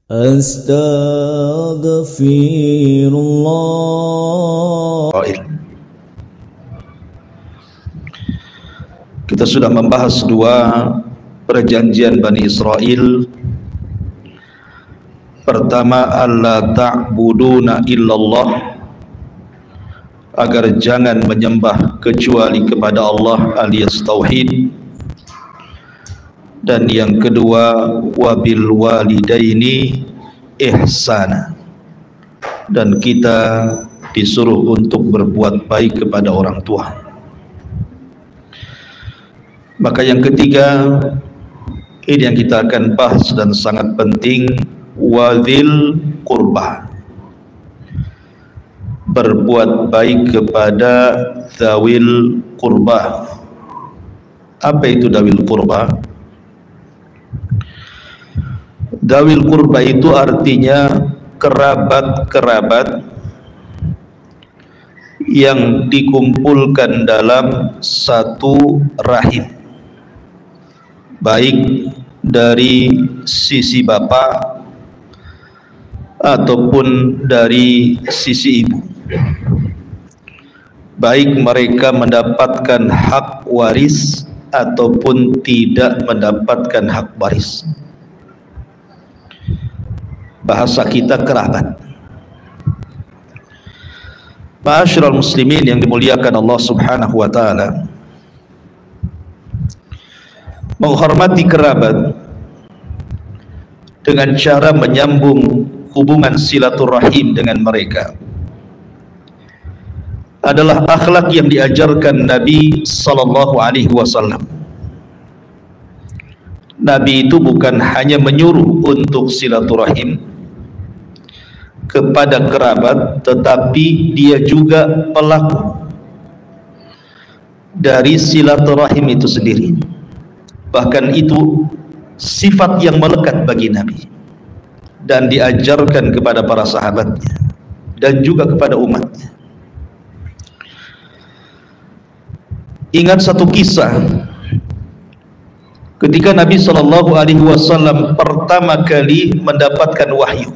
Astaghfirullah. Kita sudah membahas dua perjanjian Bani Israel. Pertama, alla ta'buduna illallah, agar jangan menyembah kecuali kepada Allah alias tauhid. Dan yang kedua, wabil walidaini ihsana, dan kita disuruh untuk berbuat baik kepada orang tua. Maka yang ketiga, ini yang kita akan bahas dan sangat penting, wadzil qurba, berbuat baik kepada dzawil qurba. Apa itu dzawil qurba? Dzawil qurba itu artinya kerabat-kerabat yang dikumpulkan dalam satu rahim, baik dari sisi bapak ataupun dari sisi ibu, baik mereka mendapatkan hak waris ataupun tidak mendapatkan hak waris. Bahasa kita kerabat. Ma'asyiral muslimin yang dimuliakan Allah Subhanahu wa taala, menghormati kerabat dengan cara menyambung hubungan silaturahim dengan mereka adalah akhlak yang diajarkan Nabi sallallahu alaihi wasallam. Nabi itu bukan hanya menyuruh untuk silaturahim kepada kerabat, tetapi dia juga pelaku dari silaturahim itu sendiri. Bahkan itu sifat yang melekat bagi Nabi dan diajarkan kepada para sahabatnya dan juga kepada umatnya. Ingat satu kisah ketika Nabi SAW pertama kali mendapatkan wahyu.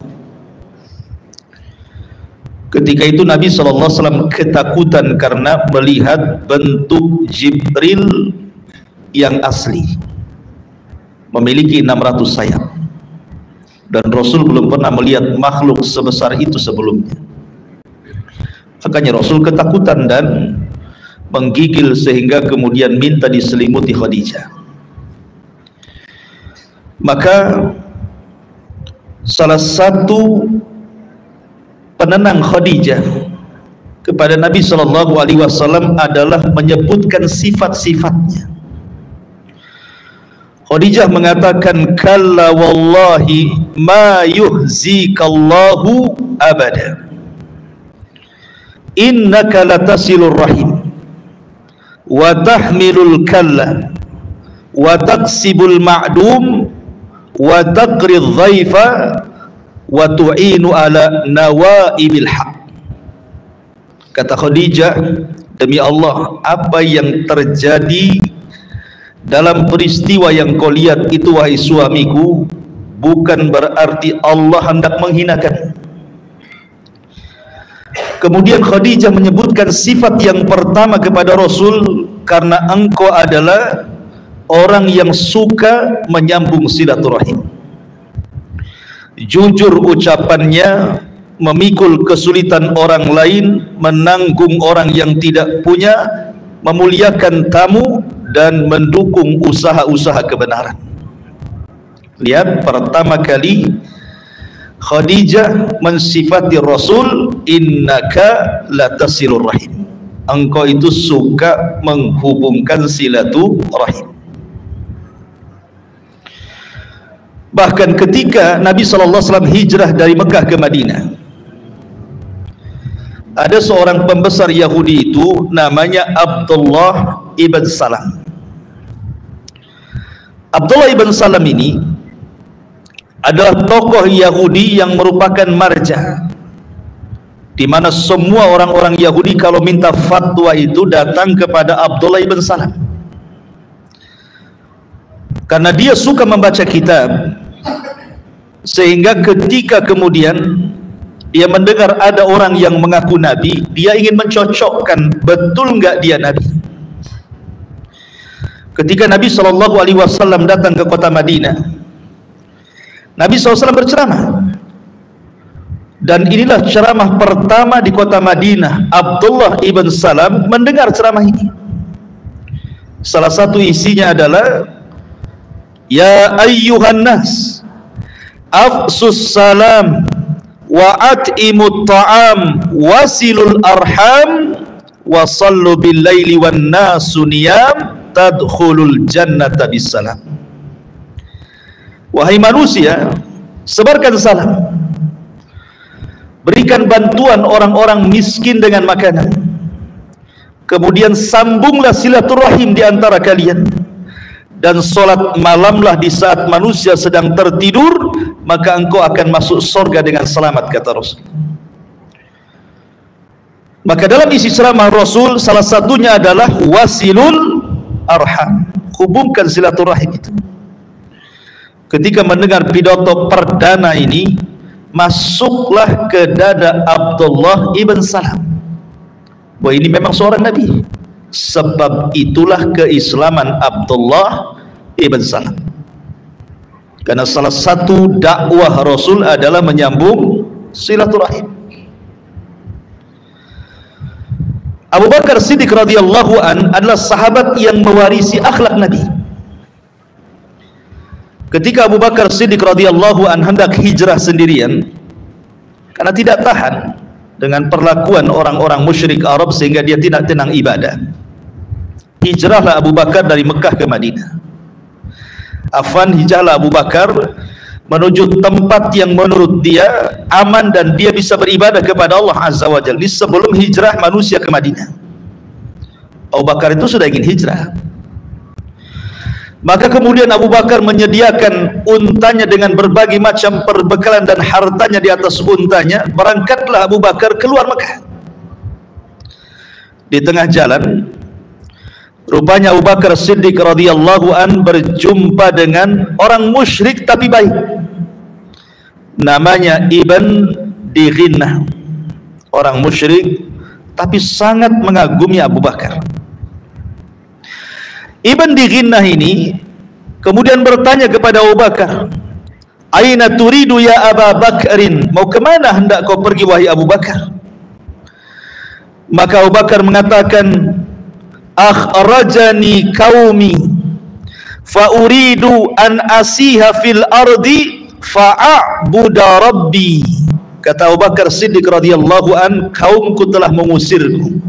Ketika itu Nabi SAW ketakutan karena melihat bentuk Jibril yang asli, memiliki 600 sayap, dan Rasul belum pernah melihat makhluk sebesar itu sebelumnya. Makanya Rasul ketakutan dan menggigil sehingga kemudian minta diselimuti Khadijah. Maka salah satu penenang Khadijah kepada Nabi SAW adalah menyebutkan sifat-sifatnya. Khadijah mengatakan, kalla wallahi ma yuhzikallahu abada, innaka latasilur rahim wa tahmilul kalla wa taqsibul ma'dum wa taqridh dhaifa wa tu'inu ala nawaibil haq. Kata Khadijah, demi Allah, apa yang terjadi dalam peristiwa yang kau lihat itu wahai suamiku, bukan berarti Allah hendak menghinakan. Kemudian Khadijah menyebutkan sifat yang pertama kepada Rasul, karena engkau adalah orang yang suka menyambung silaturahim, jujur ucapannya, memikul kesulitan orang lain, menanggung orang yang tidak punya, memuliakan tamu, dan mendukung usaha-usaha kebenaran. Lihat, pertama kali Khadijah mensifati Rasul, innaka latasilur rahim, engkau itu suka menghubungkan silaturahim. Bahkan ketika Nabi SAW hijrah dari Mekah ke Madinah, ada seorang pembesar Yahudi itu namanya Abdullah ibn Salam. Abdullah ibn Salam ini adalah tokoh Yahudi yang merupakan marja, di mana semua orang-orang Yahudi kalau minta fatwa itu datang kepada Abdullah ibn Salam, karena dia suka membaca kitab sehingga ketika kemudian dia mendengar ada orang yang mengaku nabi, dia ingin mencocokkan betul enggak dia nabi. Ketika Nabi SAW datang ke kota Madinah, Nabi SAW berceramah, dan inilah ceramah pertama di kota Madinah. Abdullah ibn Salam mendengar ceramah ini. Salah satu isinya adalah, ya ayyuhan nas, afsus salam wa at'imut ta'am wasilul arham wa sallu bil laili wan nasu niyam tadkhulul jannata bisalam. Wahai manusia, sebarkan salam, berikan bantuan orang-orang miskin dengan makanan, kemudian sambunglah silaturahim di antara kalian, dan solat malamlah di saat manusia sedang tertidur, maka engkau akan masuk surga dengan selamat, kata Rasul. Maka dalam isi ceramah Rasul, salah satunya adalah wasilul arham, hubungkan silaturahim itu. Ketika mendengar pidato perdana ini, masuklah ke dada Abdullah ibn Salam bahwa ini memang seorang nabi. Sebab itulah keislaman Abdullah ibn Salam, karena salah satu dakwah Rasul adalah menyambung silaturahim. Abu Bakar Siddiq radhiyallahu an adalah sahabat yang mewarisi akhlak Nabi. Ketika Abu Bakar Siddiq radhiyallahu an hendak hijrah sendirian karena tidak tahan dengan perlakuan orang-orang musyrik Arab sehingga dia tidak tenang ibadah, hijrahlah Abu Bakar dari Mekah ke Madinah. Hijrahlah Abu Bakar menuju tempat yang menurut dia aman dan dia bisa beribadah kepada Allah Azza wa Jalla. Sebelum hijrah manusia ke Madinah, Abu Bakar itu sudah ingin hijrah. Maka kemudian Abu Bakar menyediakan untanya dengan berbagai macam perbekalan dan hartanya di atas untanya. Berangkatlah Abu Bakar keluar Mekah. Di tengah jalan, rupanya Abu Bakar Siddiq radhiyallahu an berjumpa dengan orang musyrik tapi baik, namanya Ibn Dighinnah. Orang musyrik tapi sangat mengagumi Abu Bakar. Ibn Dighinnah ini kemudian bertanya kepada Abu Bakar, aina turidu ya Aba Bakrin, mau kemana hendak kau pergi wahai Abu Bakar? Maka Abu Bakar mengatakan, akhrajani qaumi fa uridu an asiha fil ardi fa'abuda rabbi. Kata Abu Bakar Siddiq radhiyallahu an, kaumku telah mengusirku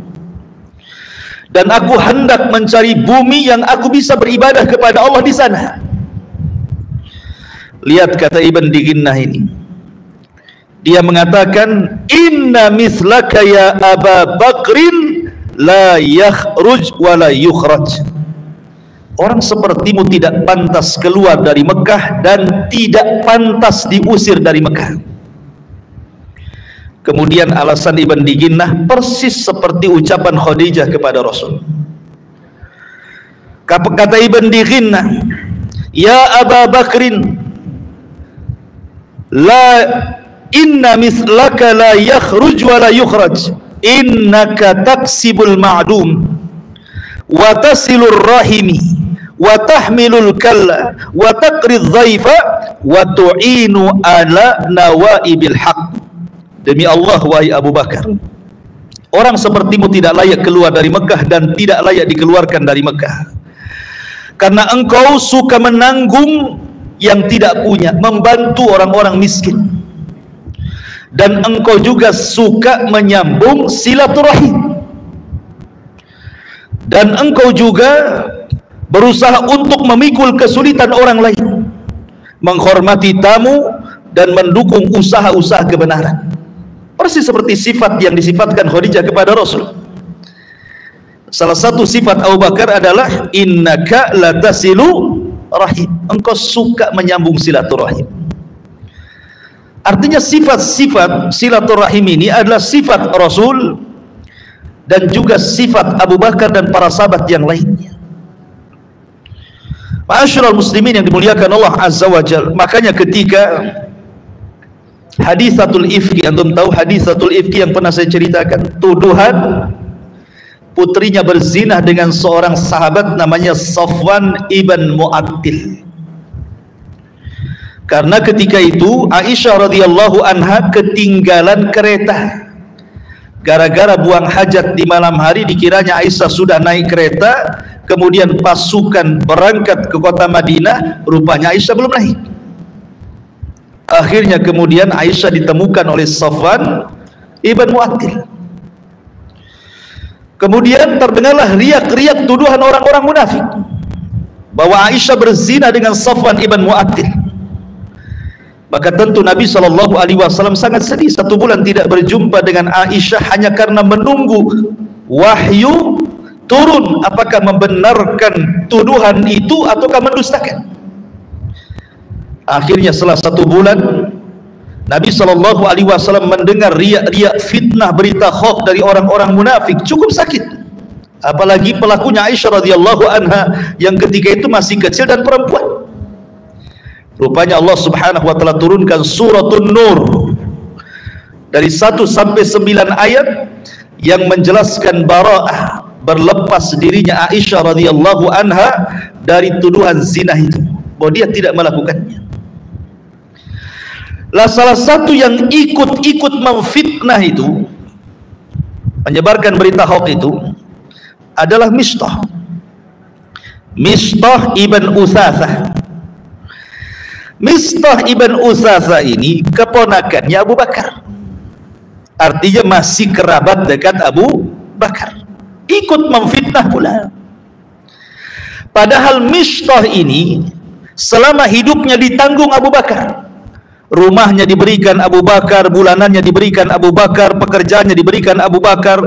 dan aku hendak mencari bumi yang aku bisa beribadah kepada Allah di sana. Lihat kata Ibn Dighinnah ini, dia mengatakan, inna mithlaka ya Aba Bakrin la yakhruj wa la yukhraj. Orang sepertimu tidak pantas keluar dari Mekah dan tidak pantas diusir dari Mekah. Kemudian alasan Ibn Dighinnah persis seperti ucapan Khadijah kepada Rasul. Kata Ibn Dighinnah, ya Aba Bakrin, la inna mithlaka la yakhruj wa la yukhraj, innaka taksibul ma'dum wa tasilur rahimi wa tahmilul kalla wa taqrid dhaifa wa tu'inu ala nawaibil haq. Demi Allah wahai Abu Bakar, orang sepertimu tidak layak keluar dari Mekah dan tidak layak dikeluarkan dari Mekah, karena engkau suka menanggung yang tidak punya, membantu orang-orang miskin, dan engkau juga suka menyambung silaturahim, dan engkau juga berusaha untuk memikul kesulitan orang lain, menghormati tamu dan mendukung usaha-usaha kebenaran. Persis seperti sifat yang disifatkan Khadijah kepada Rasul. Salah satu sifat Abu Bakar adalah innaka latasilu rahim, engkau suka menyambung silaturahim. Artinya sifat-sifat silaturahim ini adalah sifat Rasul dan juga sifat Abu Bakar dan para sahabat yang lainnya. Ma'asyiral muslimin yang dimuliakan Allah Azza wa Jalla, makanya ketika Hadisatul ifki, antum tahu hadisatul ifki yang pernah saya ceritakan? Tuduhan putrinya berzinah dengan seorang sahabat namanya Safwan ibn Mu'attil. Karena ketika itu Aisyah radhiyallahu anha ketinggalan kereta. Gara-gara buang hajat di malam hari, dikiranya Aisyah sudah naik kereta, kemudian pasukan berangkat ke kota Madinah, rupanya Aisyah belum naik. Akhirnya kemudian Aisyah ditemukan oleh Safwan ibn Mu'attil. Kemudian terdengarlah riak-riak tuduhan orang-orang munafik bahwa Aisyah berzina dengan Safwan ibn Mu'attil. Maka tentu Nabi SAW sangat sedih, 1 bulan tidak berjumpa dengan Aisyah hanya karena menunggu wahyu turun, apakah membenarkan tuduhan itu ataukah mendustakan. Akhirnya setelah 1 bulan Nabi SAW mendengar riak-riak fitnah, berita hoax dari orang-orang munafik, cukup sakit. Apalagi pelakunya Aisyah radhiyallahu anha yang ketika itu masih kecil dan perempuan. Rupanya Allah subhanahu wa ta'ala turunkan suratul Nur dari 1 sampai 9 ayat yang menjelaskan bara'ah, berlepas dirinya Aisyah radhiyallahu anha dari tuduhan zina itu, bahwa dia tidak melakukannya. Lah salah satu yang ikut-ikut memfitnah itu, menyebarkan berita hoax itu adalah Mistah ibn Utsatsah. Mistah ibn Utsatsah ini keponakannya Abu Bakar, artinya masih kerabat dekat Abu Bakar, ikut memfitnah pula. Padahal Mistah ini selama hidupnya ditanggung Abu Bakar. Rumahnya diberikan Abu Bakar, bulanannya diberikan Abu Bakar, pekerjaannya diberikan Abu Bakar.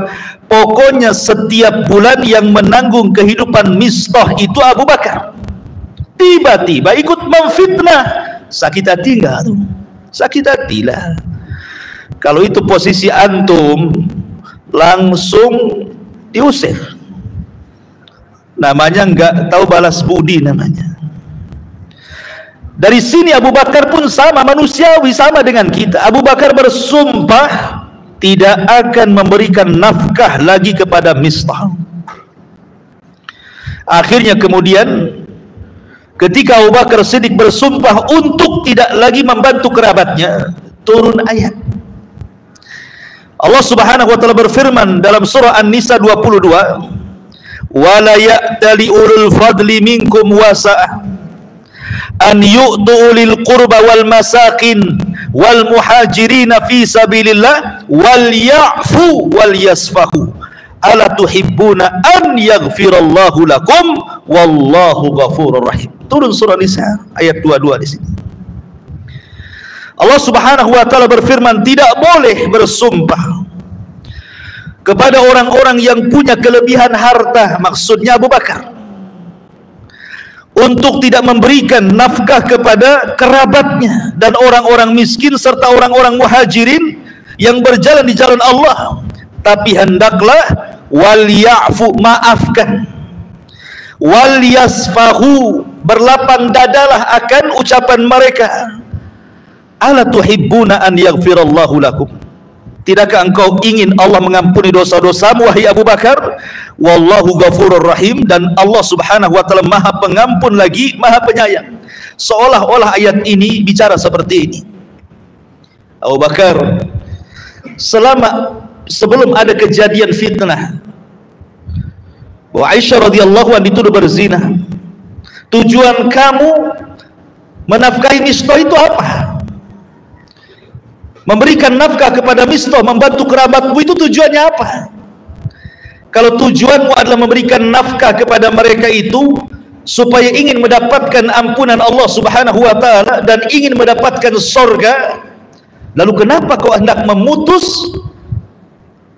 Pokoknya setiap bulan yang menanggung kehidupan Mistah itu Abu Bakar. Tiba-tiba ikut memfitnah, sakit hati enggak tuh? Sakit hati lah. Kalau itu posisi antum, langsung diusir. Namanya enggak tahu balas budi namanya. Dari sini Abu Bakar pun sama, manusiawi, sama dengan kita. Abu Bakar bersumpah tidak akan memberikan nafkah lagi kepada Mistah. Akhirnya kemudian ketika Abu Bakar Siddiq bersumpah untuk tidak lagi membantu kerabatnya, turun ayat. Allah Subhanahu wa taala berfirman dalam surah An-Nisa 22, "Wala ya'tali ulul fadli minkum wasa'ah an yu'tu lil qurba wal masakin wal muhajirin fi sabilillah wal ya'fu wal yasfahu ala tuhibbuna an yaghfirallahu lakum wallahu ghafurur rahim." Turun surah Nisa ayat 22 di sini. Allah Subhanahu wa taala berfirman, tidak boleh bersumpah kepada orang-orang yang punya kelebihan harta, maksudnya Abu Bakar, untuk tidak memberikan nafkah kepada kerabatnya dan orang-orang miskin serta orang-orang muhajirin yang berjalan di jalan Allah. Tapi hendaklah wal ya'fu, maafkan, wal yasfahu, berlapang dadalah akan ucapan mereka. Ala tuhibbuna an yaghfirallahu lakum, tidakkah engkau ingin Allah mengampuni dosa-dosamu wahai Abu Bakar? Wallahu ghafurur rahim, dan Allah Subhanahu wa taala Maha Pengampun lagi Maha Penyayang. Seolah-olah ayat ini bicara seperti ini. Abu Bakar sebelum ada kejadian fitnah bahwa Aisyah radhiyallahu anha dituduh berzina, tujuan kamu menafkahi Mistah itu apa? Memberikan nafkah kepada Mistah, membantu kerabatmu, itu tujuannya apa? Kalau tujuanmu adalah memberikan nafkah kepada mereka itu supaya ingin mendapatkan ampunan Allah Subhanahu wa taala dan ingin mendapatkan surga, lalu kenapa kau hendak memutus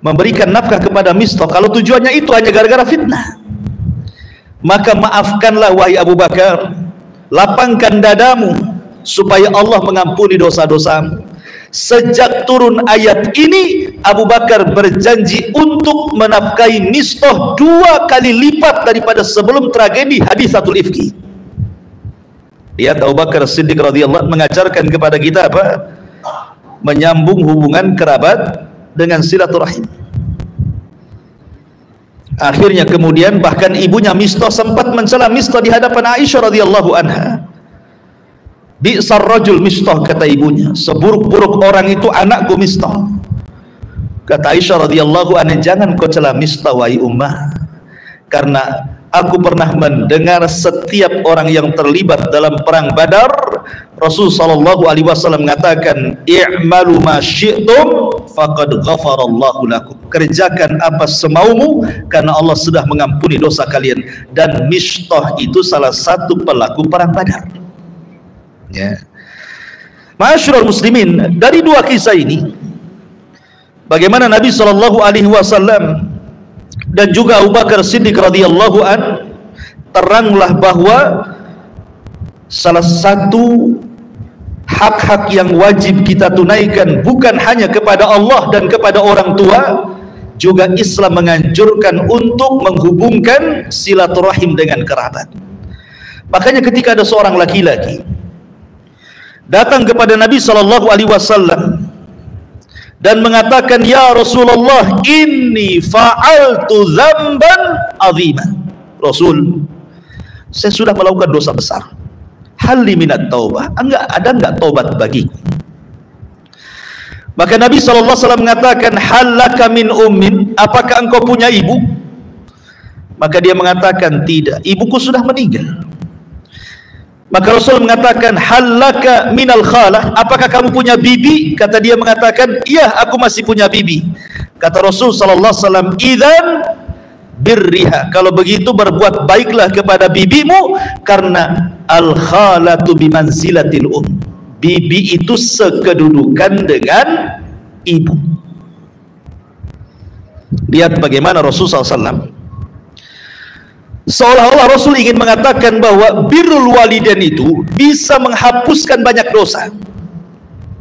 memberikan nafkah kepada Mistah kalau tujuannya itu hanya gara-gara fitnah? Maka maafkanlah wahai Abu Bakar, lapangkan dadamu supaya Allah mengampuni dosa-dosamu. Sejak turun ayat ini, Abu Bakar berjanji untuk menafkahi Mistah 2 kali lipat daripada sebelum tragedi hadisatul ifki. Lihat Abu Bakar Siddiq radhiyallahu anhu mengajarkan kepada kita apa? menyambung hubungan kerabat dengan silaturahim. Akhirnya kemudian bahkan ibunya Mistah sempat mencela Mistah di hadapan Aisyah radhiyallahu anha. Bi'sar rajul Mistah, kata ibunya, seburuk-buruk orang itu anakku Mistah. Kata Aisyah radhiyallahu anha, jangan kau cela Mistah wahai ummah, karena aku pernah mendengar setiap orang yang terlibat dalam perang Badar, Rasul sallallahu alaihi wasallam mengatakan, i'malu ma syi'tum faqad ghafarallahu lakum. Kerjakan apa semaumu karena Allah sudah mengampuni dosa kalian. Dan Mistah itu salah satu pelaku perang Badar. Ya. Ma'asyiral muslimin, dari dua kisah ini bagaimana Nabi sallallahu alaihi wasallam dan juga Abu Bakar Siddiq radhiyallahu an teranglah bahwa salah satu hak-hak yang wajib kita tunaikan bukan hanya kepada Allah dan kepada orang tua, juga Islam menganjurkan untuk menghubungkan silaturahim dengan kerabat. Makanya ketika ada seorang laki-laki datang kepada Nabi sallallahu alaihi wasallam dan mengatakan, ya Rasulullah, inni fa'altu dzamban 'azima. Rasul, saya sudah melakukan dosa besar. Hal li minat taubah, ada enggak taubat bagiku? Maka Nabi SAW mengatakan, hal laka min ummin, apakah engkau punya ibu? Maka dia mengatakan, tidak, ibuku sudah meninggal. Maka Rasul mengatakan, hal laka minal khalah, apakah kamu punya bibi? Kata dia mengatakan, iya, aku masih punya bibi. Kata Rasul SAW, idzan birriha, kalau begitu berbuat baiklah kepada bibimu, karena al khalatu bimanzilatil bibi itu sekedudukan dengan ibu. Lihat bagaimana Rasul SAW seolah-olah Rasul ingin mengatakan bahwa birrul walidain itu bisa menghapuskan banyak dosa.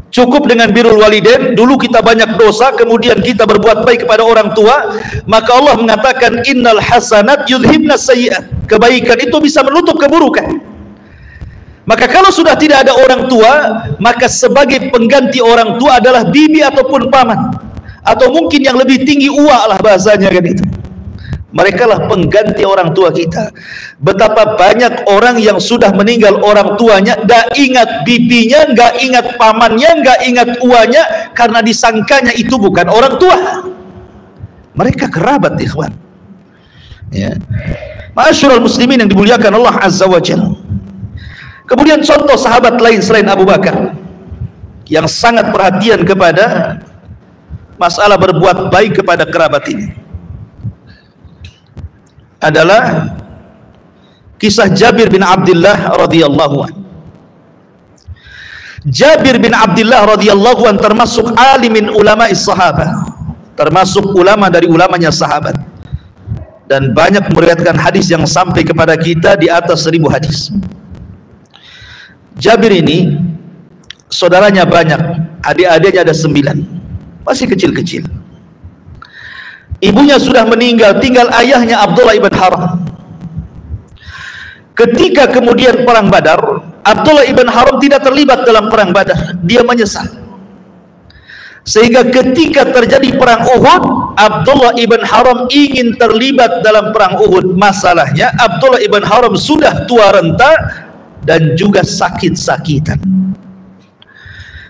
Cukup dengan birrul walidain, dulu kita banyak dosa, kemudian kita berbuat baik kepada orang tua, maka Allah mengatakan innal hasanat yudhibna sayyi'at, kebaikan itu bisa menutup keburukan. Maka kalau sudah tidak ada orang tua, maka sebagai pengganti orang tua adalah bibi ataupun paman, atau mungkin yang lebih tinggi uwa lah bahasanya kan itu. Mereka lah pengganti orang tua kita. Betapa banyak orang yang sudah meninggal orang tuanya, gak ingat bibinya, gak ingat pamannya, gak ingat uanya, karena disangkanya itu bukan orang tua, mereka kerabat, ikhwan. Ya. Ma'asyiral muslimin yang dimuliakan Allah Azza wa Jalla. Kemudian contoh sahabat lain selain Abu Bakar yang sangat perhatian kepada masalah berbuat baik kepada kerabat ini adalah kisah Jabir bin Abdullah radhiyallahu anhu. Jabir bin Abdullah radhiyallahu anhu termasuk alimin ulama sahabat, termasuk ulama dari ulamanya sahabat, dan banyak meriwayatkan hadis yang sampai kepada kita di atas 1000 hadis. Jabir ini saudaranya banyak, adik-adiknya ada 9, masih kecil-kecil. Ibunya sudah meninggal, tinggal ayahnya Abdullah ibn Haram. Ketika kemudian perang Badar, Abdullah ibn Haram tidak terlibat dalam perang Badar, dia menyesal. Sehingga ketika terjadi perang Uhud, Abdullah ibn Haram ingin terlibat dalam perang Uhud. Masalahnya Abdullah ibn Haram sudah tua renta dan juga sakit-sakitan.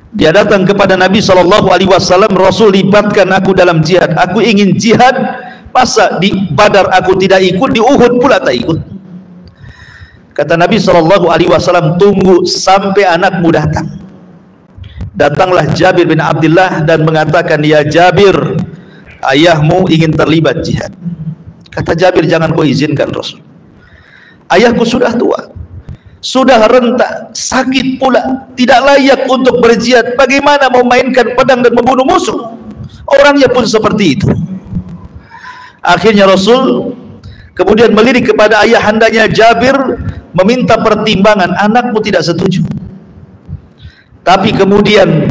Dia datang kepada Nabi SAW, Rasul libatkan aku dalam jihad, aku ingin jihad, masa di Badar aku tidak ikut, di Uhud pula tak ikut. Kata Nabi SAW, tunggu sampai anakmu datang. Datanglah Jabir bin Abdullah dan mengatakan, ya Jabir, ayahmu ingin terlibat jihad. Kata Jabir, jangan kau izinkan Rasul, ayahku sudah tua, sudah renta, sakit pula, tidak layak untuk berjihad. Bagaimana memainkan pedang dan membunuh musuh? Orangnya pun seperti itu. Akhirnya Rasul kemudian melirik kepada ayahandanya Jabir, meminta pertimbangan. Anakmu tidak setuju. Tapi kemudian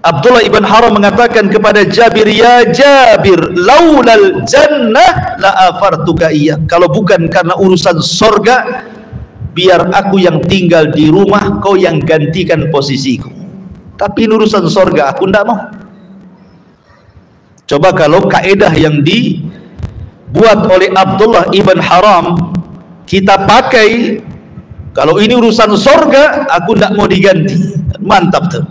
Abdullah ibn Haram mengatakan kepada Jabir, ya Jabir, laulal jannah la afartuka iya, kalau bukan karena urusan sorga, biar aku yang tinggal di rumah, kau yang gantikan posisiku. tapi ini urusan sorga, aku tidak mau. Coba kalau kaedah yang dibuat oleh Abdullah ibn Haram kita pakai, kalau ini urusan sorga, aku tidak mau diganti. Mantap tuh.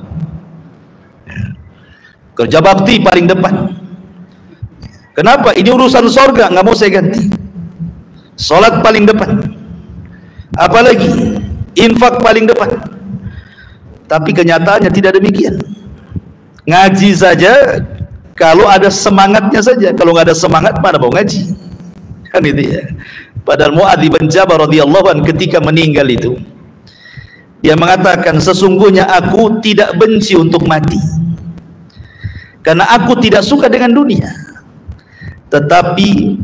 Kerja bakti paling depan. Kenapa? Ini urusan sorga, nggak mau saya ganti. Salat paling depan. Apalagi infak paling depan. Tapi kenyataannya tidak demikian. Ngaji saja, kalau ada semangatnya saja. Kalau nggak ada semangat, mana mau ngaji? Kan itu ya. Padahal Mu'adz bin Jabal radhiyallahu anhu ketika meninggal itu, dia mengatakan, sesungguhnya aku tidak benci untuk mati, karena aku tidak suka dengan dunia. Tetapi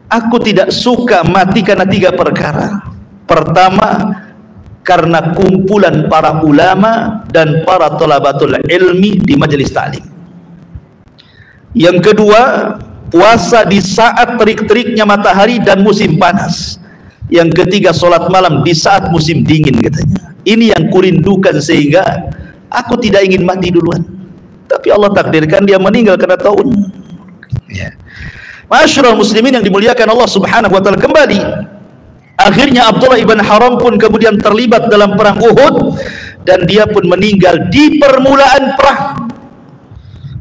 aku tidak suka mati karena 3 perkara. Pertama, karena kumpulan para ulama dan para thalabatul ilmi di majelis ta'lim. Yang kedua, puasa di saat terik-teriknya matahari dan musim panas. Yang ketiga, sholat malam di saat musim dingin katanya. Ini yang kurindukan sehingga aku tidak ingin mati duluan. Tapi Allah takdirkan dia meninggal karena tahun. Ya. Ma'asyiral muslimin yang dimuliakan Allah Subhanahu wa taala, kembali akhirnya Abdullah ibn Haram pun kemudian terlibat dalam perang Uhud dan dia pun meninggal di permulaan perang.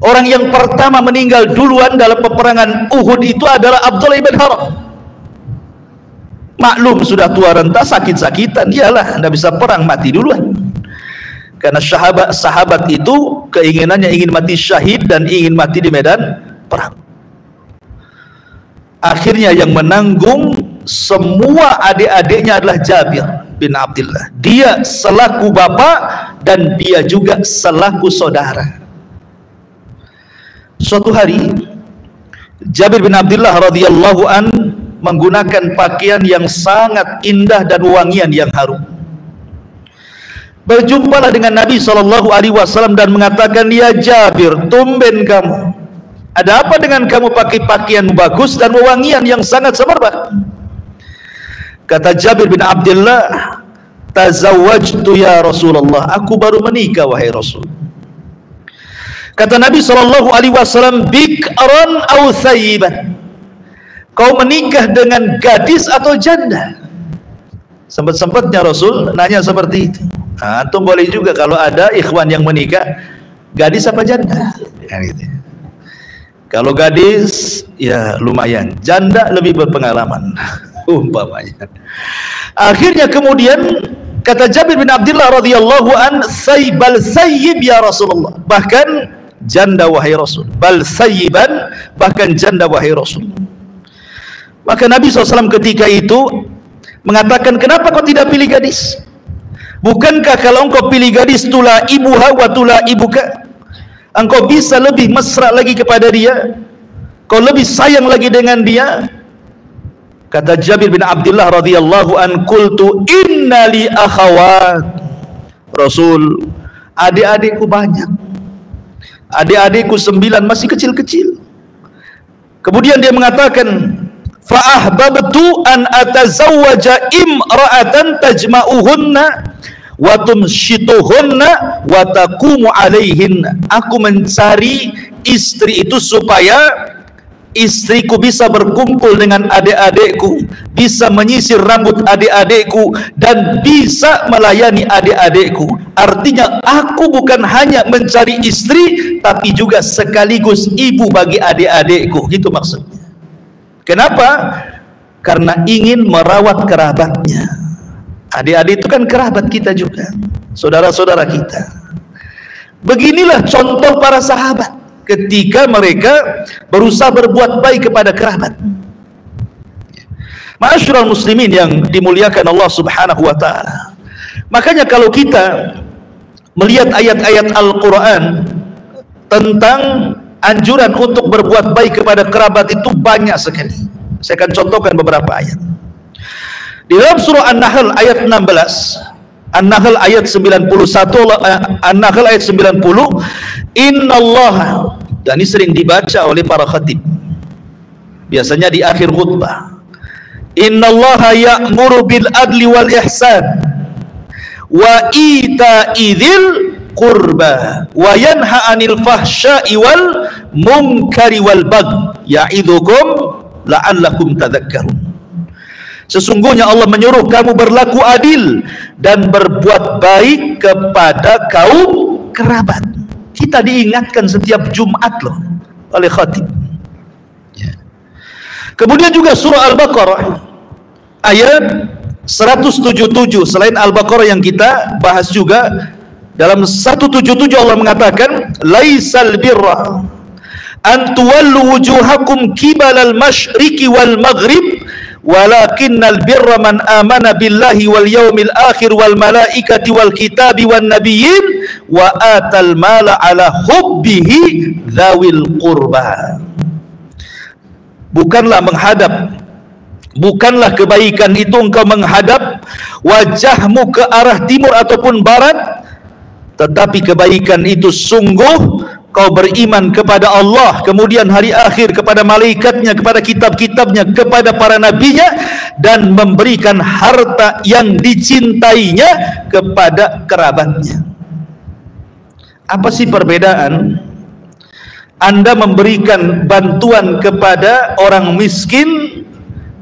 Orang yang pertama meninggal duluan dalam peperangan Uhud itu adalah Abdullah ibn Haram. Maklum sudah tua renta, sakit-sakitan, iyalah tidak bisa perang, mati duluan. Karena sahabat itu keinginannya ingin mati syahid dan ingin mati di medan perang. Akhirnya yang menanggung semua adik-adiknya adalah Jabir bin Abdullah. Dia selaku bapak dan dia juga selaku saudara. Suatu hari Jabir bin Abdullah radhiyallahu an menggunakan pakaian yang sangat indah dan wangian yang harum. Berjumpalah dengan Nabi SAW dan mengatakan, ya Jabir, tumben kamu, ada apa dengan kamu pakai pakaian bagus dan wangian yang sangat semerbak? Kata Jabir bin Abdullah, tazawwajtu ya Rasulullah, aku baru menikah wahai Rasul. Kata Nabi SAW, bikran au thayyiban, kau menikah dengan gadis atau janda? Sempat-sempatnya Rasul nanya seperti itu. Antum boleh juga kalau ada ikhwan yang menikah, gadis apa janda? Kalau gadis ya lumayan, janda lebih berpengalaman umpamanya. Akhirnya kemudian kata Jabir bin Abdullah radhiyallahu an, saybal sayyib ya Rasulullah, bahkan janda wahai Rasul, bal sayyiban, bahkan janda wahai Rasul. Maka Nabi SAW ketika itu mengatakan, kenapa kau tidak pilih gadis? Bukankah kalau engkau pilih gadis, tula ibuha wa tula ibuka, engkau bisa lebih mesra lagi kepada dia, kau lebih sayang lagi dengan dia? Kata Jabir bin Abdullah radhiyallahu an, qultu inna li akhawat Rasul, adik-adikku banyak, adik-adikku 9 masih kecil-kecil. Kemudian dia mengatakan, fa ahbabtu an atazawwaja imra'atan tajma'uhunna wa tumshituhunna wa taqumu alaihinna, aku mencari istri itu supaya istriku bisa berkumpul dengan adik-adikku, bisa menyisir rambut adik-adikku, dan bisa melayani adik-adikku. Artinya aku bukan hanya mencari istri, tapi juga sekaligus ibu bagi adik-adikku. Gitu maksudnya. Kenapa? Karena ingin merawat kerabatnya. Adik-adik itu kan kerabat kita juga, saudara-saudara kita. Beginilah contoh para sahabat ketika mereka berusaha berbuat baik kepada kerabat. Ma'asyiral muslimin yang dimuliakan Allah Subhanahu wa taala. Makanya kalau kita melihat ayat-ayat Al-Qur'an tentang anjuran untuk berbuat baik kepada kerabat itu banyak sekali. Saya akan contohkan beberapa ayat. Di dalam surah An-Nahl ayat 16, An-Nahl ayat 91, An-Nahl ayat 90, innallaha, dan ini sering dibaca oleh para khatib biasanya di akhir khutbah, innallaha ya'muru bil adli wal ihsan wa ita'i dzil qurba wa yanha 'anil fahsya'i wal munkari wal baghi ya'idzukum la'allakum tadhakkarun. Sesungguhnya Allah menyuruh kamu berlaku adil dan berbuat baik kepada kaum kerabat. Kita diingatkan setiap Jumat loh oleh khatib. Kemudian juga surah Al-Baqarah ayat 177, selain Al-Baqarah yang kita bahas juga, dalam 177 Allah mengatakan laisal birra an tuwallu wujuhakum kibalal masyriqi wal maghrib walakinnal birra man amana billahi wal yaumil akhir wal malaikati wal kitabi wan nabiyyin wa atal mala ala hubbihi dzawil qurba. Bukanlah kebaikan itu engkau menghadap wajahmu ke arah timur ataupun barat, tetapi kebaikan itu sungguh kau beriman kepada Allah, kemudian hari akhir, kepada malaikatnya, kepada kitab-kitabnya, kepada para nabinya, dan memberikan harta yang dicintainya kepada kerabatnya. Apa sih perbedaan Anda memberikan bantuan kepada orang miskin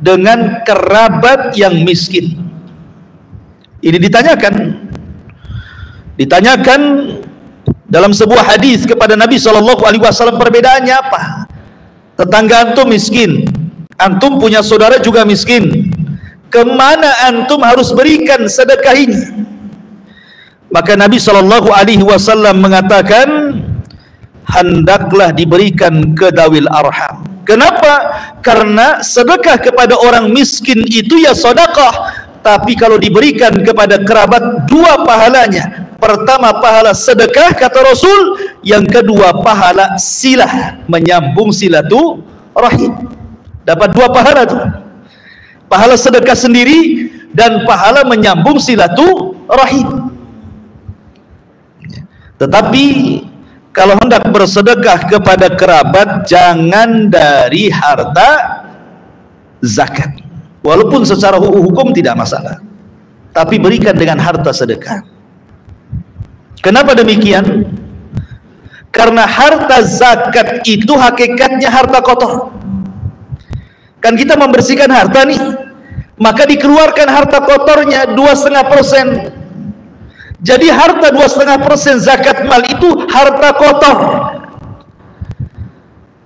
dengan kerabat yang miskin? Ini ditanyakan dalam sebuah hadis kepada Nabi SAW, perbedaannya apa? Tetangga antum miskin, antum punya saudara juga miskin, kemana antum harus berikan sedekah ini? Maka Nabi SAW mengatakan hendaklah diberikan ke dawil arham. Kenapa? Karena sedekah kepada orang miskin itu ya sedekah, tapi kalau diberikan kepada kerabat dua pahalanya. Pertama pahala sedekah kata Rasul, yang kedua pahala silah, menyambung silaturahim. Dapat dua pahala tuh, pahala sedekah sendiri dan pahala menyambung silaturahim. Tetapi kalau hendak bersedekah kepada kerabat, jangan dari harta zakat, walaupun secara hukum tidak masalah, tapi berikan dengan harta sedekah. Kenapa demikian? Karena harta zakat itu hakikatnya harta kotor. Kan kita membersihkan harta nih, maka dikeluarkan harta kotornya 2,5%. Jadi harta 2,5% zakat mal itu harta kotor.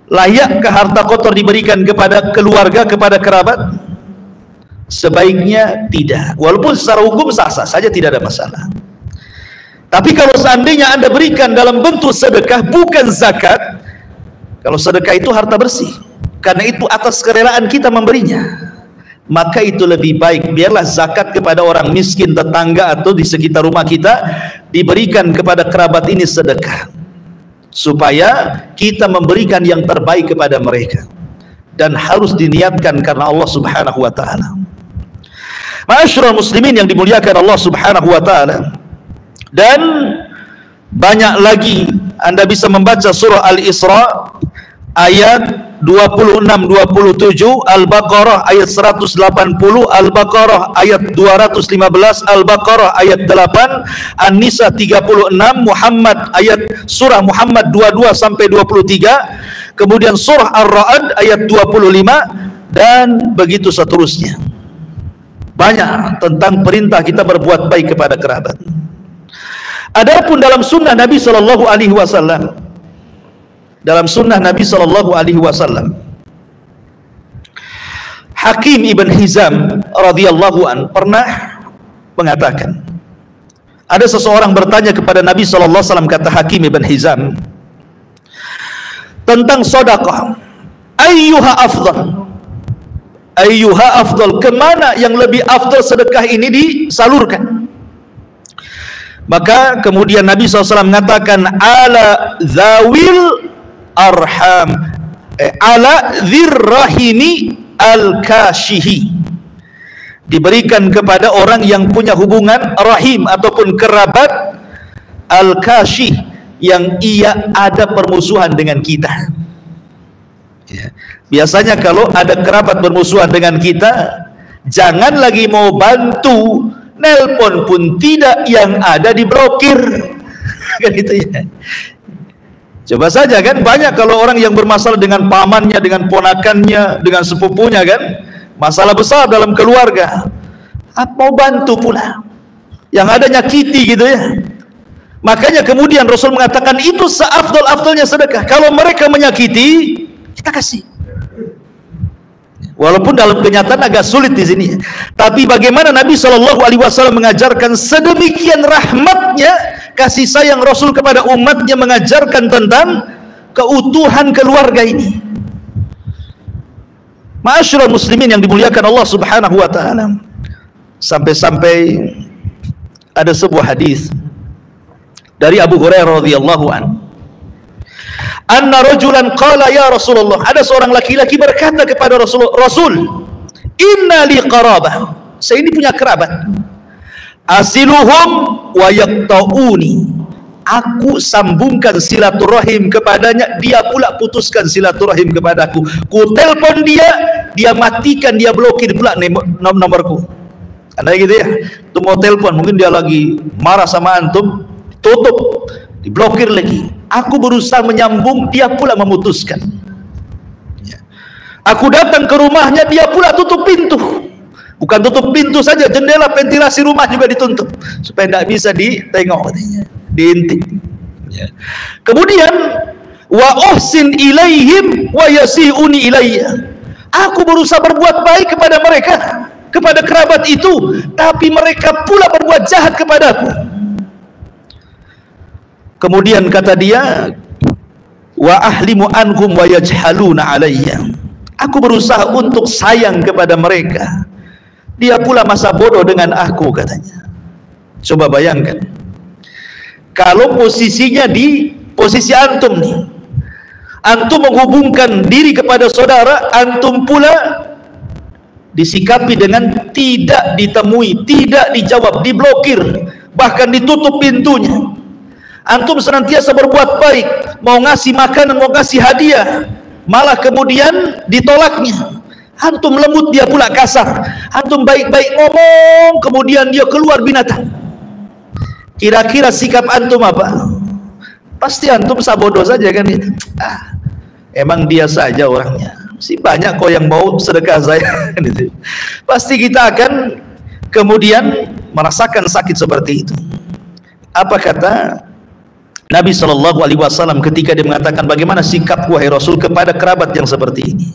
Layakkah harta kotor diberikan kepada keluarga, kepada kerabat? Sebaiknya tidak, walaupun secara hukum sah-sah saja, tidak ada masalah. Tapi kalau seandainya Anda berikan dalam bentuk sedekah, bukan zakat, kalau sedekah itu harta bersih, karena itu atas kerelaan kita memberinya, maka itu lebih baik biarlah zakat kepada orang miskin tetangga atau di sekitar rumah kita diberikan kepada kerabat ini sedekah, supaya kita memberikan yang terbaik kepada mereka, dan harus diniatkan karena Allah Subhanahu wa taala. Ma'asyiral muslimin yang dimuliakan Allah Subhanahu wa taala, dan banyak lagi Anda bisa membaca surah Al-Isra ayat 26-27, Al-Baqarah ayat 180, Al-Baqarah ayat 215, Al-Baqarah ayat 8, An-Nisa 36, Muhammad ayat surah Muhammad 22-23, kemudian surah Ar-Ra'd ayat 25, dan begitu seterusnya. Banyak tentang perintah kita berbuat baik kepada kerabat. Adapun dalam sunnah Nabi Shallallahu Alaihi Wasallam, dalam sunnah Nabi Shallallahu Alaihi Wasallam, Hakim ibn Hizam radhiyallahu an pernah mengatakan, ada seseorang bertanya kepada Nabi Shallallahu Alaihi Wasallam, kata Hakim ibn Hizam, tentang sedekah, ayyuha afdal, kemana yang lebih afdal sedekah ini disalurkan? Maka kemudian Nabi SAW mengatakan, ala zawil arham, ala dzirrahimi al-kashihi, diberikan kepada orang yang punya hubungan rahim ataupun kerabat, al-kashih, yang ia ada permusuhan dengan kita. Biasanya kalau ada kerabat bermusuhan dengan kita, jangan lagi mau bantu, nelpon pun tidak, yang ada diblokir. Kan itu ya. Coba saja kan, banyak kalau orang yang bermasalah dengan pamannya, dengan ponakannya, dengan sepupunya kan, masalah besar dalam keluarga, mau bantu pula, yang ada nyakiti gitu ya. Makanya kemudian Rasul mengatakan itu seafdol-afdolnya sedekah. Kalau mereka menyakiti, kita kasih. Walaupun dalam kenyataan agak sulit di sini, tapi bagaimana Nabi SAW mengajarkan sedemikian rahmatnya, kasih sayang Rasul kepada umatnya, mengajarkan tentang keutuhan keluarga ini. Ma'asyiral muslimin yang dimuliakan Allah Subhanahu wa taala. Sampai-sampai ada sebuah hadis dari Abu Hurairah radhiyallahu anhu. Anna rajulan qala ya Rasulullah, ada seorang laki-laki berkata kepada Rasul, inna li qarabah, saya ini punya kerabat, asiluhum wa yaqta'uni, aku sambungkan silaturahim kepadanya, dia pula putuskan silaturahim kepadaku. Ku telepon dia, dia matikan, dia blokir pula nomorku. Ada gitu ya, itu mau telepon, mungkin dia lagi marah sama antum, tutup, diblokir lagi. Aku berusaha menyambung, dia pula memutuskan. Aku datang ke rumahnya, dia pula tutup pintu. Bukan tutup pintu saja, jendela ventilasi rumah juga ditutup supaya tidak bisa ditengok, diintip. Kemudian wa uhsin ilaihim wa yasi'uni ilayya, aku berusaha berbuat baik kepada mereka, kepada kerabat itu, tapi mereka pula berbuat jahat kepadaku. Kemudian kata dia, wa ahlimu anhum wa yajhaluna alayya, aku berusaha untuk sayang kepada mereka, dia pula masa bodoh dengan aku, katanya. Coba bayangkan kalau posisinya di posisi antum nih, antum menghubungkan diri kepada saudara, antum pula disikapi dengan tidak ditemui, tidak dijawab, diblokir, bahkan ditutup pintunya. Antum senantiasa berbuat baik, mau ngasih makanan, mau ngasih hadiah, malah kemudian ditolaknya. Antum lembut, dia pula kasar. Antum baik-baik ngomong, kemudian dia keluar binatang. Kira-kira sikap antum apa? Pasti antum sabodo saja kan itu. Emang dia saja orangnya, si banyak kok yang mau sedekah saya. Pasti kita akan kemudian merasakan sakit seperti itu. Apa kata Nabi SAW ketika dia mengatakan bagaimana sikap wahai Rasul kepada kerabat yang seperti ini?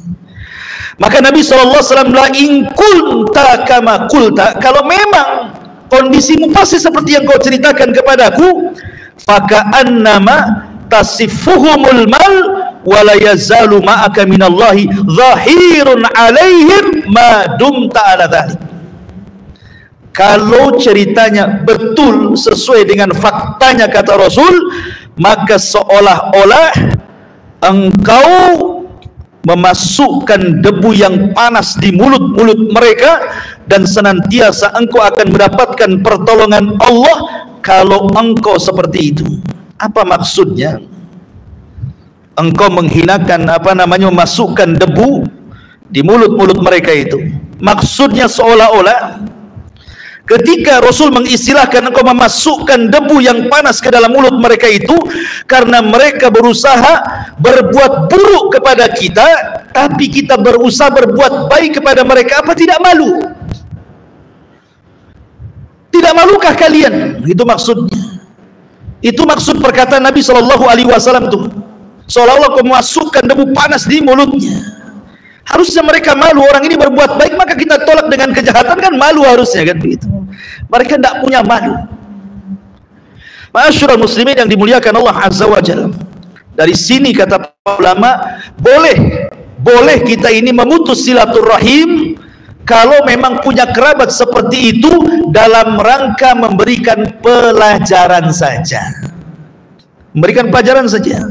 Maka Nabi SAW bilang, in kulta kama kulta, kalau memang kondisimu pasti seperti yang kau ceritakan kepadaku, faka'annama tasifuhumul mal wala yazalu ma'aka minallahi zahirun alaihim ma dumta ala dhalik. Kalau ceritanya betul sesuai dengan faktanya, kata Rasul, maka seolah-olah engkau memasukkan debu yang panas di mulut-mulut mereka, dan senantiasa engkau akan mendapatkan pertolongan Allah kalau engkau seperti itu. Apa maksudnya? Engkau menghinakan, memasukkan debu di mulut-mulut mereka itu. Maksudnya seolah-olah ketika Rasul mengistilahkan engkau memasukkan debu yang panas ke dalam mulut mereka itu, karena mereka berusaha berbuat buruk kepada kita, tapi kita berusaha berbuat baik kepada mereka. Apa tidak malu? Tidak malukah kalian? Itu maksudnya. Itu maksud perkataan Nabi SAW itu. Seolah-olah kau memasukkan debu panas di mulutnya. Harusnya mereka malu, orang ini berbuat baik maka kita tolak dengan kejahatan, kan malu harusnya kan begitu. Mereka tidak punya malu. Ma'asyiral muslimin yang dimuliakan Allah Azza wa Jalla. Dari sini kata ulama, boleh kita ini memutus silaturahim kalau memang punya kerabat seperti itu, dalam rangka memberikan pelajaran saja. Memberikan pelajaran saja.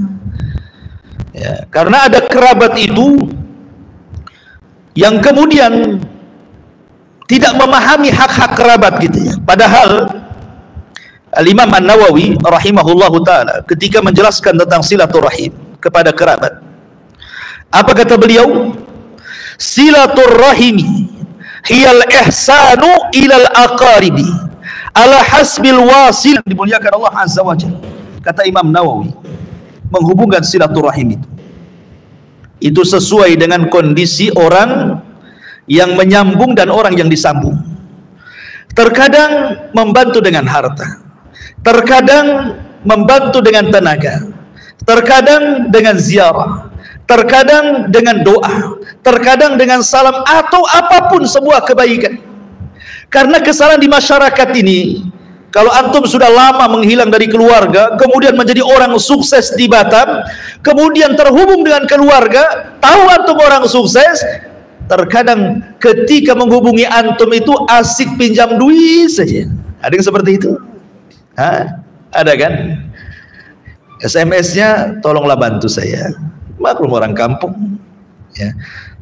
Ya, karena ada kerabat itu yang kemudian tidak memahami hak-hak kerabat gitu ya. Padahal Al-Imam An-Nawawi rahimahullahu ta'ala ketika menjelaskan tentang silaturahim kepada kerabat, apa kata beliau? Silaturahimi hiyal ihsanu ilal aqaribi ala hasbil wasil. Dimuliakan Allah Azza wa Jalla. Kata Imam Nawawi, menghubungkan silaturahim itu sesuai dengan kondisi orang yang menyambung dan orang yang disambung. Terkadang membantu dengan harta, terkadang membantu dengan tenaga, terkadang dengan ziarah, terkadang dengan doa, terkadang dengan salam, atau apapun sebuah kebaikan. Karena kesalahan di masyarakat ini, kalau antum sudah lama menghilang dari keluarga, kemudian menjadi orang sukses di Batam, kemudian terhubung dengan keluarga, tahu antum orang sukses, terkadang ketika menghubungi antum itu asik pinjam duit saja. Ada yang seperti itu? Hah? Ada kan? SMS-nya, tolonglah bantu saya. Maklum orang kampung, ya.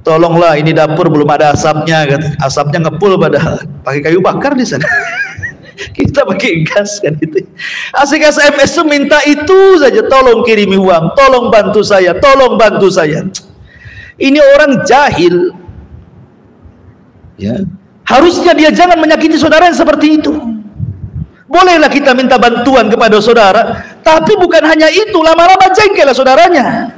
Tolonglah, ini dapur belum ada asapnya, asapnya ngepul padahal pakai kayu bakar di sana. Kita pakai gas kan itu. Asik SMS minta itu saja, tolong kirimi uang, tolong bantu saya, tolong bantu saya. Ini orang jahil. Ya, harusnya dia jangan menyakiti saudara yang seperti itu. Bolehlah kita minta bantuan kepada saudara, tapi bukan hanya itu, lama-lama jengkel saudaranya.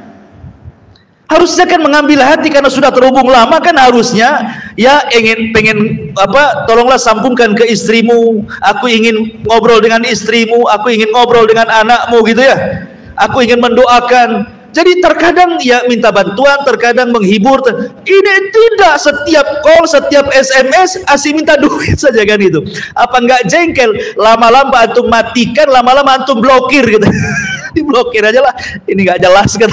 Harusnya kan mengambil hati karena sudah terhubung lama, kan harusnya ya pengen apa, tolonglah sambungkan ke istrimu, aku ingin ngobrol dengan istrimu, aku ingin ngobrol dengan anakmu gitu ya, aku ingin mendoakan. Jadi terkadang ya minta bantuan, terkadang menghibur. Ini tidak setiap call, setiap SMS asih minta duit saja kan itu. Apa enggak jengkel? Lama-lama antum matikan, lama-lama antum blokir gitu. Diblokir aja lah, ini enggak jelas kan.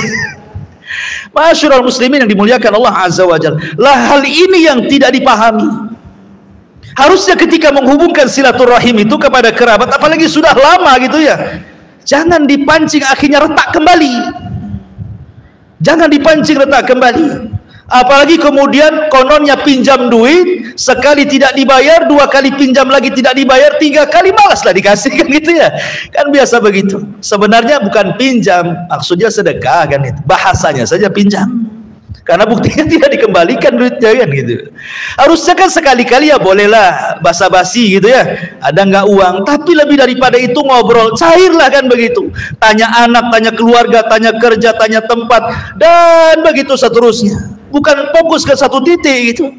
Masyarul muslimin yang dimuliakan Allah Azza wa Jalla, lah hal ini yang tidak dipahami. Harusnya ketika menghubungkan silaturahim itu kepada kerabat, apalagi sudah lama gitu ya, jangan dipancing akhirnya retak kembali. Jangan dipancing retak kembali. Apalagi kemudian kononnya pinjam duit, sekali tidak dibayar, dua kali pinjam lagi tidak dibayar, tiga kali malaslah dikasih kan gitu ya. Kan biasa begitu. Sebenarnya bukan pinjam, maksudnya sedekah kan itu. Bahasanya saja pinjam. Karena buktinya tidak dikembalikan duitnya kan gitu. Harusnya kan sekali-kali ya bolehlah basa-basi gitu ya. Ada nggak uang? Tapi lebih daripada itu ngobrol, cairlah kan begitu. Tanya anak, tanya keluarga, tanya kerja, tanya tempat, dan begitu seterusnya. Bukan fokus ke satu titik gitu.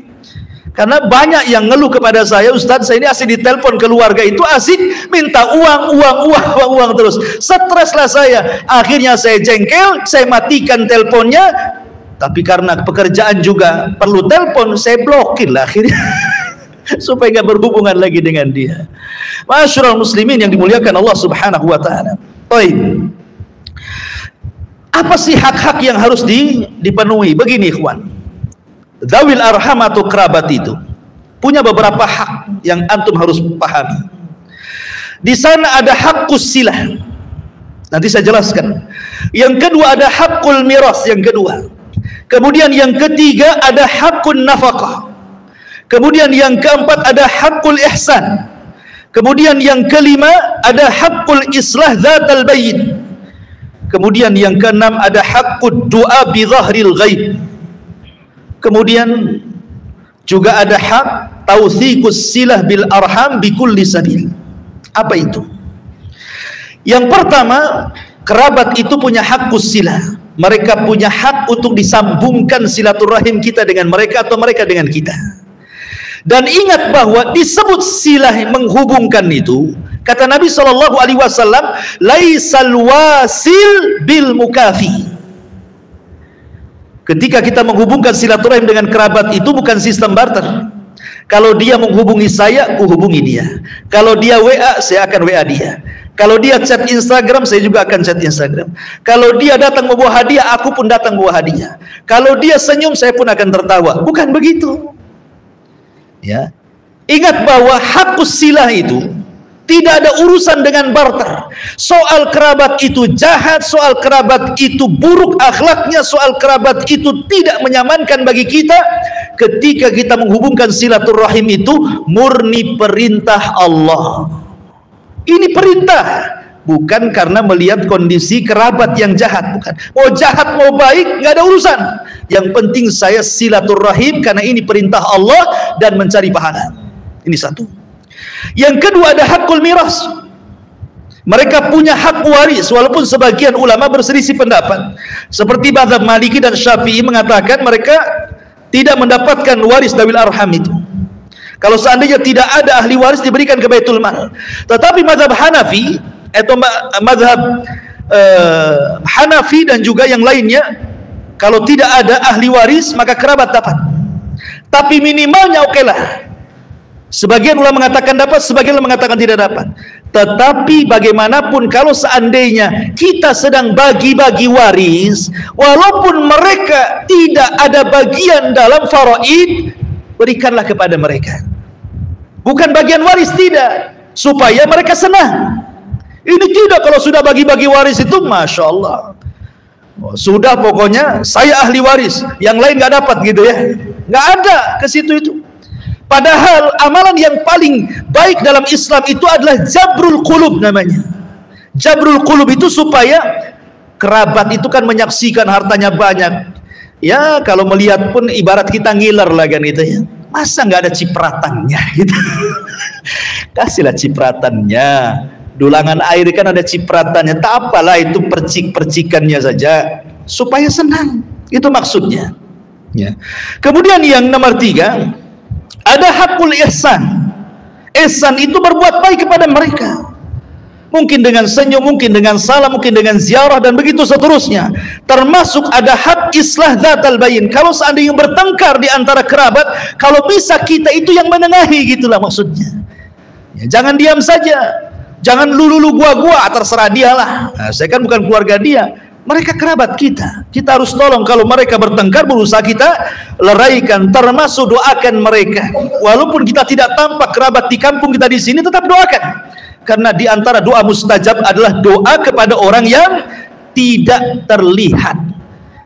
Karena banyak yang ngeluh kepada saya, Ustadz, saya ini asik ditelepon keluarga itu asik minta uang terus. Streslah saya. Akhirnya saya jengkel, saya matikan teleponnya. Tapi karena pekerjaan juga perlu telepon, saya blokir lah akhirnya. Supaya nggak berhubungan lagi dengan dia. Masyarul muslimin yang dimuliakan Allah Subhanahu wa taala. Baik. Apa sih hak-hak yang harus dipenuhi? Begini ikhwan. Dzawil arham atau kerabat itu punya beberapa hak yang antum harus pahami. Di sana ada hakkus silah. Nanti saya jelaskan. Yang kedua ada hakul miras, yang kedua. Kemudian yang ketiga ada hakun nafkah. Kemudian yang keempat ada hakul ihsan. Kemudian yang kelima ada hakul islah dzatal bayn. Kemudian yang keenam ada hakud doa bi zahril ghaib. Kemudian juga ada hak tawthiqus silah bil arham bi kulli sabil. Apa itu? Yang pertama, kerabat itu punya hakkus silah. Mereka punya hak untuk disambungkan silaturahim kita dengan mereka atau mereka dengan kita. Dan ingat bahwa disebut silah menghubungkan itu, kata Nabi SAW, laisal wasil bil mukafi. Ketika kita menghubungkan silaturahim dengan kerabat itu bukan sistem barter. Kalau dia menghubungi saya, kuhubungi dia. Kalau dia WA, saya akan WA dia. Kalau dia chat Instagram, saya juga akan chat Instagram. Kalau dia datang membawa hadiah, aku pun datang membawa hadiah. Kalau dia senyum, saya pun akan tertawa. Bukan begitu. Ya. Ingat bahwa hakkus silah itu tidak ada urusan dengan barter. Soal kerabat itu jahat, soal kerabat itu buruk akhlaknya, soal kerabat itu tidak menyamankan bagi kita. Ketika kita menghubungkan silaturahim itu murni perintah Allah. Ini perintah, bukan karena melihat kondisi kerabat yang jahat, bukan. Mau jahat mau baik nggak ada urusan. Yang penting saya silaturahim karena ini perintah Allah dan mencari pahala. Ini satu. Yang kedua ada hakul miras. Mereka punya hak waris, walaupun sebagian ulama berselisih pendapat. Seperti mazhab Maliki dan Syafi'i mengatakan mereka tidak mendapatkan waris dawil arham itu. Kalau seandainya tidak ada ahli waris diberikan ke Baitul Mal. Tetapi mazhab Hanafi atau mazhab Hanafi dan juga yang lainnya, kalau tidak ada ahli waris maka kerabat dapat. Tapi minimalnya okelah. Sebagian ulama mengatakan dapat, sebagian ulama mengatakan tidak dapat. Tetapi bagaimanapun kalau seandainya kita sedang bagi-bagi waris, walaupun mereka tidak ada bagian dalam faraid, berikanlah kepada mereka. Bukan bagian waris, tidak, supaya mereka senang. Ini tidak, kalau sudah bagi-bagi waris itu Masya Allah, sudah pokoknya saya ahli waris, yang lain nggak dapat gitu ya. Nggak ada ke situ itu. Padahal amalan yang paling baik dalam Islam itu adalah jabrul qulub namanya. Jabrul qulub itu supaya kerabat itu kan menyaksikan hartanya banyak. Ya kalau melihat pun ibarat kita ngiler lah kan gitu ya. Masa nggak ada cipratannya gitu. Kasihlah cipratannya. Dulangan air kan ada cipratannya. Tak apalah itu percik-percikannya saja supaya senang. Itu maksudnya. Ya. Kemudian yang nomor 3, ada hakul ihsan. Ihsan itu berbuat baik kepada mereka. Mungkin dengan senyum, mungkin dengan salam, mungkin dengan ziarah dan begitu seterusnya. Termasuk ada hak islah dzatal bain. Kalau seandainya bertengkar di antara kerabat, kalau bisa kita itu yang menengahi, gitulah maksudnya. Ya, jangan diam saja. Jangan lulu gua terserah dialah. Nah, saya kan bukan keluarga dia. Mereka kerabat kita. Kita harus tolong. Kalau mereka bertengkar, berusaha kita leraikan, termasuk doakan mereka. Walaupun kita tidak tampak kerabat di kampung kita di sini, tetap doakan. Karena di antara doa mustajab adalah doa kepada orang yang tidak terlihat.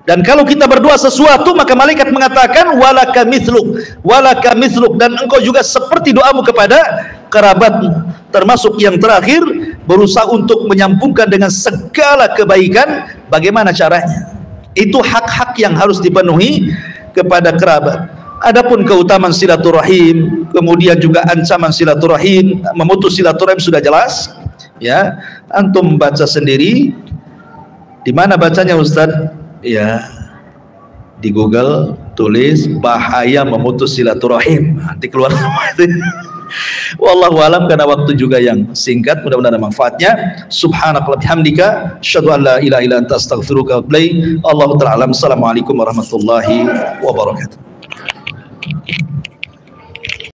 Dan kalau kita berdoa sesuatu, maka malaikat mengatakan walaka mithluk, dan engkau juga seperti doamu kepada kerabatmu. Termasuk yang terakhir, berusaha untuk menyambungkan dengan segala kebaikan. Bagaimana caranya? Itu hak-hak yang harus dipenuhi kepada kerabat. Adapun keutamaan silaturahim, kemudian juga ancaman silaturahim, memutus silaturahim sudah jelas. Ya, antum baca sendiri. Di mana bacanya Ustaz? Ya, di Google tulis bahaya memutus silaturahim, nanti keluar semua itu. Wallahu alam, karena waktu juga yang singkat, mudah-mudahan ada manfaatnya. Subhanakallah bihamdika, asyhadu an la ilaha illa anta astaghfiruka wa atubu ilaik. Allahu ta'ala alam. Assalamualaikum warahmatullahi wabarakatuh.